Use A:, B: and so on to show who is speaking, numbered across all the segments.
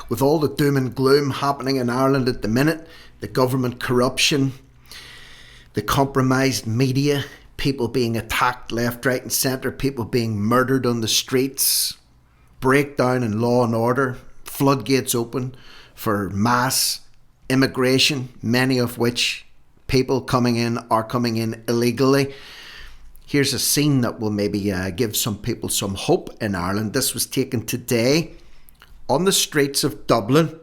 A: with all the doom and gloom happening in Ireland at the minute, the government corruption, the compromised media, people being attacked left, right and centre, people being murdered on the streets, breakdown in law and order, floodgates open for mass immigration, many of which people are coming in illegally. Here's a scene that will maybe give some people some hope in Ireland. This was taken today on the streets of Dublin,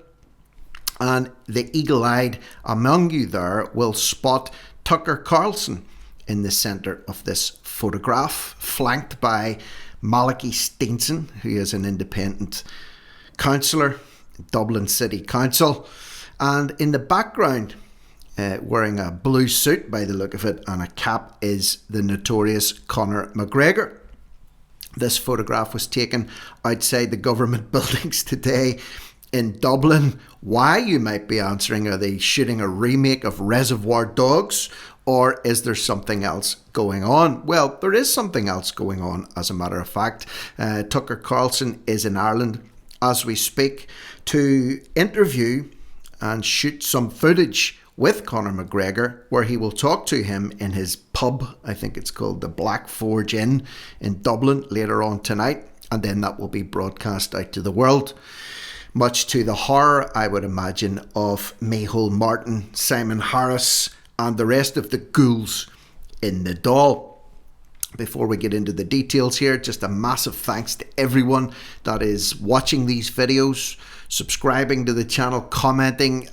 A: and the eagle-eyed among you there will spot Tucker Carlson in the centre of this photograph, flanked by Malachy Steenson, who is an independent councillor, Dublin City Council, and in the background, wearing a blue suit by the look of it and a cap, is the notorious Conor McGregor. This photograph was taken outside the government buildings today in Dublin. Why, you might be answering? Are they shooting a remake of Reservoir Dogs, or is there something else going on? Well, there is something else going on, as a matter of fact. Tucker Carlson is in Ireland as we speak to interview and shoot some footage with Conor McGregor, where he will talk to him in his pub. I think it's called the Black Forge Inn in Dublin later on tonight, and then that will be broadcast out to the world, much to the horror, I would imagine, of Micheál Martin, Simon Harris and the rest of the ghouls in the Dáil. Before we get into the details here, just a massive thanks to everyone that is watching these videos, subscribing to the channel, commenting.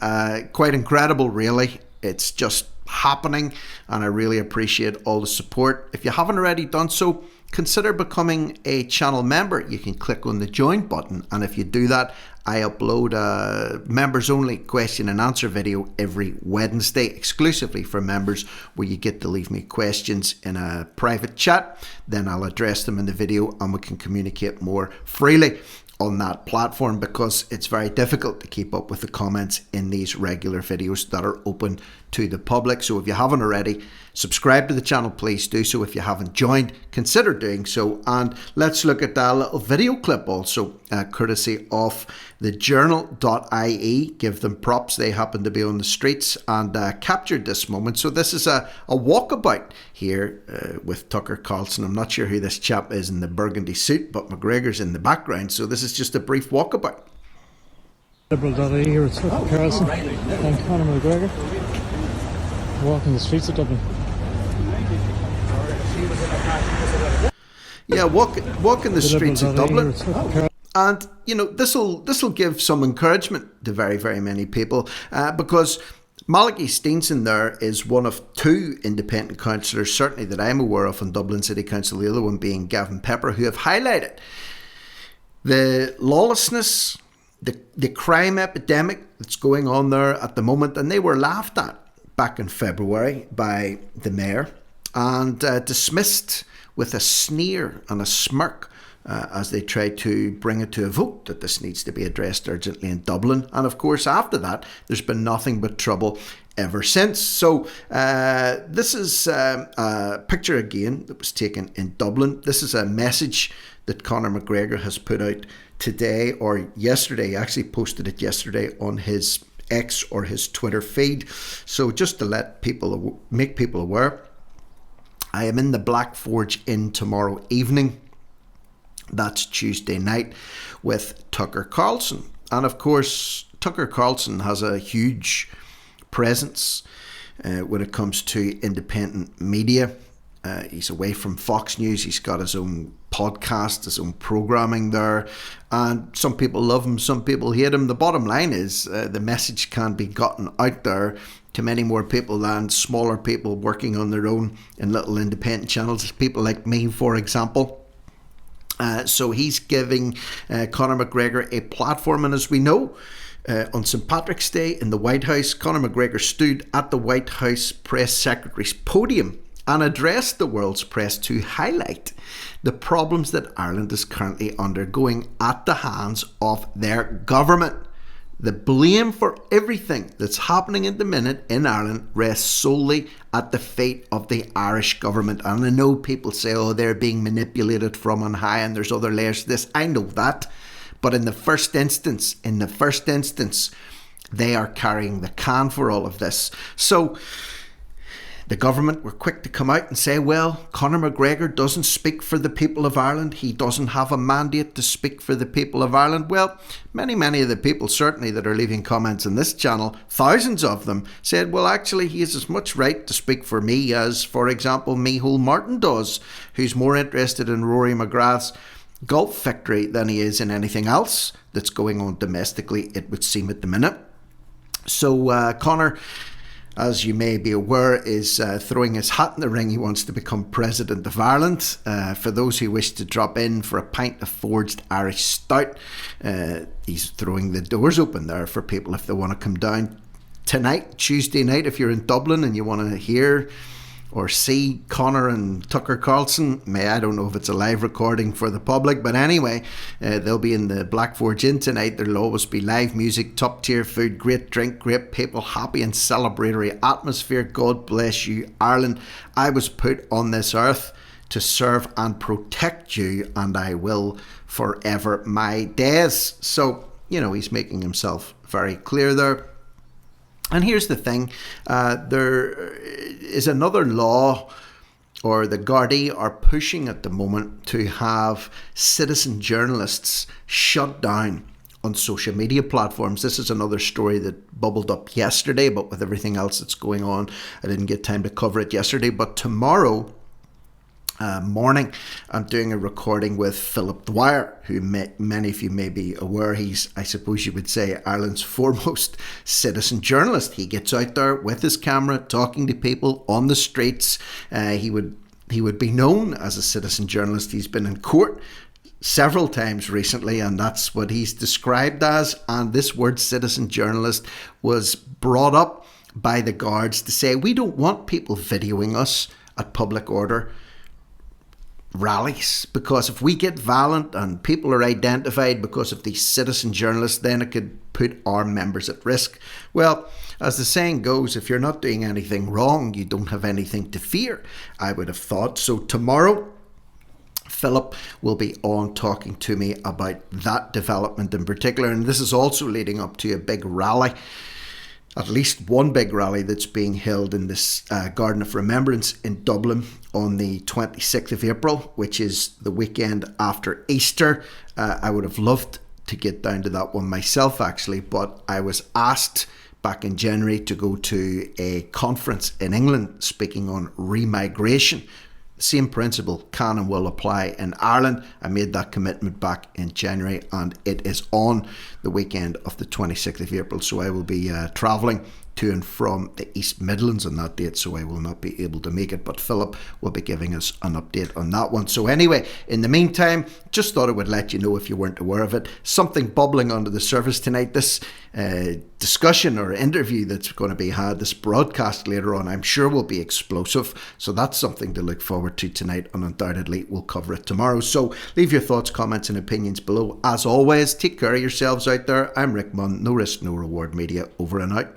A: Quite incredible, really. It's just happening, and I really appreciate all the support. If you haven't already done so, consider becoming a channel member. You can click on the join button, and if you do that, I upload a members only question and answer video every Wednesday exclusively for members, where you get to leave me questions in a private chat. Then I'll address them in the video and we can communicate more freely on that platform, because it's very difficult to keep up with the comments in these regular videos that are open to the public. So if you haven't already, subscribe to the channel, please do so. If you haven't joined, consider doing so. And let's look at that little video clip also, courtesy of the journal.ie. Give them props, they happen to be on the streets and captured this moment. So this is a walkabout here with Tucker Carlson. I'm not sure who this chap is in the burgundy suit, but McGregor's in the background, so this is just a brief walkabout.
B: Liberal.ie here with Tucker Carlson and Conor McGregor walking the streets of Dublin.
A: Yeah, walking the streets of Dublin. And, you know, this'll give some encouragement to very, very many people, because Malachy Steenson there is one of two independent councillors, certainly that I'm aware of, in Dublin City Council, the other one being Gavin Pepper, who have highlighted the lawlessness, the crime epidemic that's going on there at the moment. And they were laughed at back in February by the mayor and dismissed with a sneer and a smirk as they tried to bring it to a vote that this needs to be addressed urgently in Dublin. And of course, after that, there's been nothing but trouble ever since. So this is a picture again that was taken in Dublin. This is a message that Conor McGregor has put out today, or yesterday. He actually posted it yesterday on his X or his Twitter feed. So just to let people, make people aware, I am in the Black Forge Inn tomorrow evening. That's Tuesday night, with Tucker Carlson. And of course, Tucker Carlson has a huge presence when it comes to independent media. He's away from Fox News. He's got his own podcast, his own programming there. And some people love him, some people hate him. The bottom line is the message can be gotten out there to many more people than smaller people working on their own in little independent channels, people like me, for example. So he's giving Conor McGregor a platform, and as we know, on St. Patrick's Day in the White House, Conor McGregor stood at the White House press secretary's podium and addressed the world's press to highlight the problems that Ireland is currently undergoing at the hands of their government. The blame for everything that's happening at the minute in Ireland rests solely at the feet of the Irish government. And I know people say, oh, they're being manipulated from on high and there's other layers to this. I know that. But in the first instance, they are carrying the can for all of this. So the government were quick to come out and say, well, Conor McGregor doesn't speak for the people of Ireland. He doesn't have a mandate to speak for the people of Ireland. Well, many of the people certainly that are leaving comments on this channel, thousands of them, said, well, actually, he has as much right to speak for me as, for example, Micheál Martin does, who's more interested in Rory McGrath's golf victory than he is in anything else that's going on domestically, it would seem, at the minute. So Conor, as you may be aware, is throwing his hat in the ring. He wants to become President of Ireland. For those who wish to drop in for a pint of forged Irish stout, he's throwing the doors open there for people if they want to come down tonight, Tuesday night, if you're in Dublin and you want to hear or see Conor and Tucker Carlson. I don't know if it's a live recording for the public, but anyway, they'll be in the Black Forge Inn tonight. There'll always be live music, top tier food, great drink, great people, happy and celebratory atmosphere. God bless you, Ireland. I was put on this earth to serve and protect you, and I will forever my days. So, he's making himself very clear there. And here's the thing, there is another law, or the Gardaí are pushing at the moment to have citizen journalists shut down on social media platforms. This is another story that bubbled up yesterday, but with everything else that's going on, I didn't get time to cover it yesterday. But tomorrow morning, I'm doing a recording with Philip Dwyer, who many of you may be aware, he's, I suppose you would say, Ireland's foremost citizen journalist. He gets out there with his camera, talking to people on the streets. He would be known as a citizen journalist. He's been in court several times recently, and that's what he's described as. And this word citizen journalist was brought up by the guards to say, we don't want people videoing us at public order rallies, because if we get violent and people are identified because of these citizen journalists, then it could put our members at risk. Well, as the saying goes, if you're not doing anything wrong, you don't have anything to fear, I would have thought. So tomorrow, Philip will be on talking to me about that development in particular, and this is also leading up to a big rally, at least one big rally that's being held in this Garden of Remembrance in Dublin on the 26th of April, which is the weekend after Easter. I would have loved to get down to that one myself, actually, but I was asked back in January to go to a conference in England speaking on remigration. Same principle can and will apply in Ireland. I made that commitment back in January, and it is on the weekend of the 26th of April. So I will be travelling to and from the East Midlands on that date, so I will not be able to make it, but Philip will be giving us an update on that one. So anyway, in the meantime, just thought I would let you know if you weren't aware of it. Something bubbling under the surface tonight. This discussion or interview that's going to be had, this broadcast later on, I'm sure will be explosive. So that's something to look forward to tonight, and undoubtedly we'll cover it tomorrow. So leave your thoughts, comments and opinions below. As always, take care of yourselves out there. I'm Rick Munn, No Risk, No Reward Media, over and out.